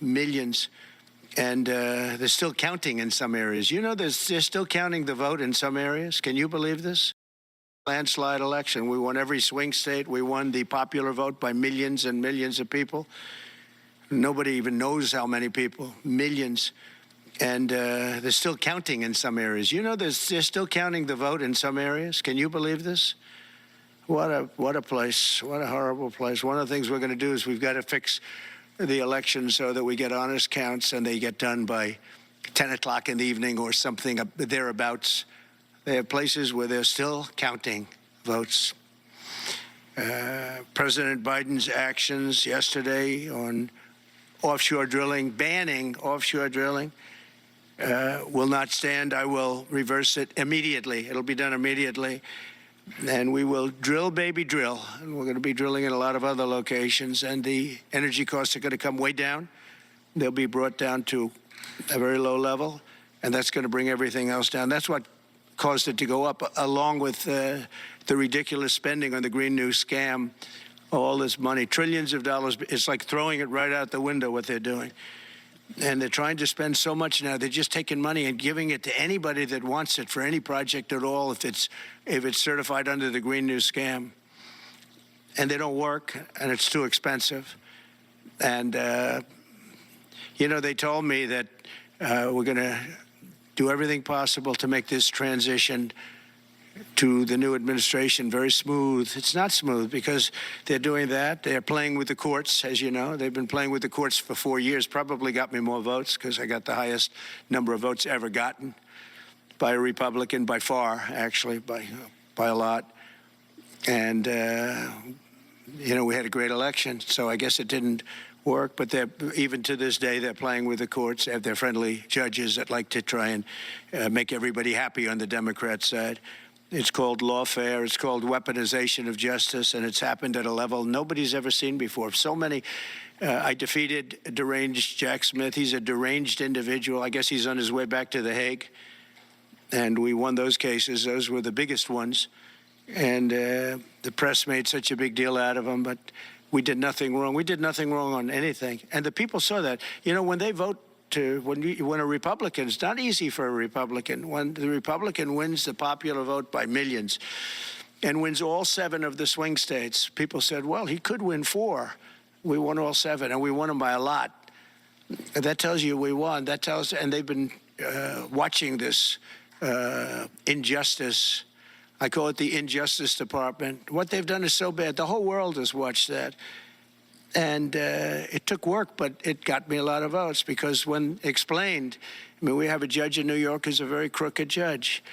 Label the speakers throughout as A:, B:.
A: millions. And they're still counting in some areas. You know, they're still counting the vote in some areas. Can you believe this? Landslide election. We won every swing state. We won the popular vote by millions and millions of people. Nobody even knows how many people. Millions. And they're still counting in some areas. You know, they're still counting the vote in some areas. Can you believe this? What a place. What a horrible place. One of the things we're going to do is we've got to fix the election so that we get honest counts and they get done by 10 o'clock in the evening or something thereabouts. They have places where they're still counting votes. President Biden's actions yesterday on offshore drilling, banning offshore drilling, will not stand. I will reverse it immediately. It'll be done immediately. And we will drill, baby, drill. And we're going to be drilling in a lot of other locations. And the energy costs are going to come way down. They'll be brought down to a very low level. And that's going to bring everything else down. That's what caused it to go up, along with the ridiculous spending on the Green New scam. All this money, trillions of dollars. It's like throwing it right out the window, what they're doing. And they're trying to spend so much now. They're just taking money and giving it to anybody that wants it for any project at all, if it's certified under the Green New scam. And they don't work, and it's too expensive. And, you know, they told me that we're going to do everything possible to make this transition to the new administration very smooth. It's not smooth because they're doing that. They're playing with the courts, as you know. They've been playing with the courts for 4 years, probably got me more votes because I got the highest number of votes ever gotten by a Republican, by far, actually, by a lot. And, you know, we had a great election, so I guess it didn't work. But even to this day, they're playing with the courts. They have their friendly judges that like to try and make everybody happy on the Democrat side. It's called lawfare. It's called weaponization of justice, and it's happened at a level nobody's ever seen before. So many. I defeated deranged Jack Smith. He's a deranged individual. I guess he's on his way back to The Hague. And we won those cases. Those were the biggest ones. And the press made such a big deal out of them, but we did nothing wrong. We did nothing wrong on anything. And the people saw that. You know, when they vote, when a Republican, it's not easy for a Republican. When the Republican wins the popular vote by millions and wins all 7 of the swing states, people said, well, he could win 4. We won all 7, and we won them by a lot. And that tells you we won. That tells, and they've been watching this injustice. I call it the Injustice Department. What they've done is so bad. The whole world has watched that. And it took work, but it got me a lot of votes because when explained, I mean, we have a judge in New York who's a very crooked judge.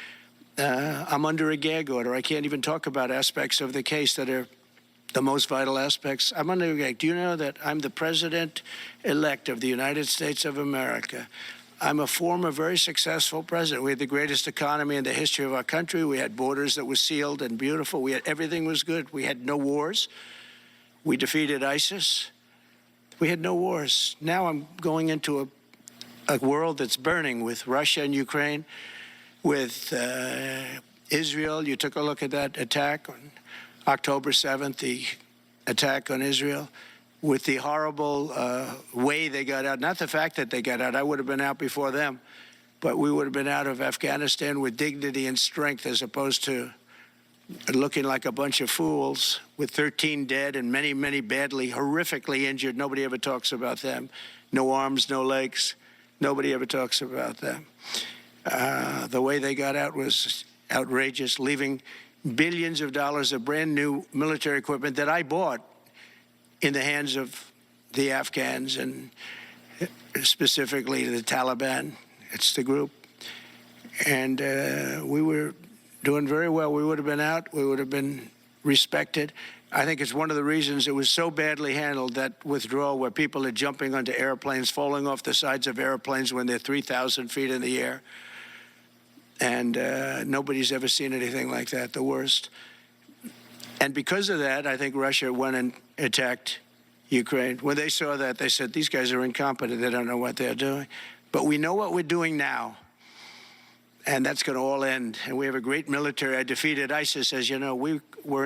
A: I'm under a gag order. I can't even talk about aspects of the case that are the most vital aspects. I'm under a gag. Do you know that I'm the president-elect of the United States of America? I'm a former very successful president. We had the greatest economy in the history of our country. We had borders that were sealed and beautiful. Everything was good. We had no wars. We defeated ISIS. We had no wars. Now I'm going into a world that's burning with Russia and Ukraine, with Israel. You took a look at that attack on October 7th, the attack on Israel, with the horrible way they got out. Not the fact that they got out. I would have been out before them. But we would have been out of Afghanistan with dignity and strength as opposed to looking like a bunch of fools with 13 dead and many, many badly, horrifically injured. Nobody ever talks about them. No arms, no legs. Nobody ever talks about them. The way they got out was outrageous, leaving billions of dollars of brand new military equipment that I bought in the hands of the Afghans and specifically the Taliban. It's the group. And we were doing very well. We would have been out. We would have been respected. I think it's one of the reasons it was so badly handled, that withdrawal where people are jumping onto airplanes, falling off the sides of airplanes when they're 3,000 feet in the air. And nobody's ever seen anything like that, the worst. And because of that, I think Russia went and attacked Ukraine. When they saw that, they said, these guys are incompetent. They don't know what they're doing. But we know what we're doing now. And that's going to all end. And we have a great military. I defeated ISIS, as you know. We were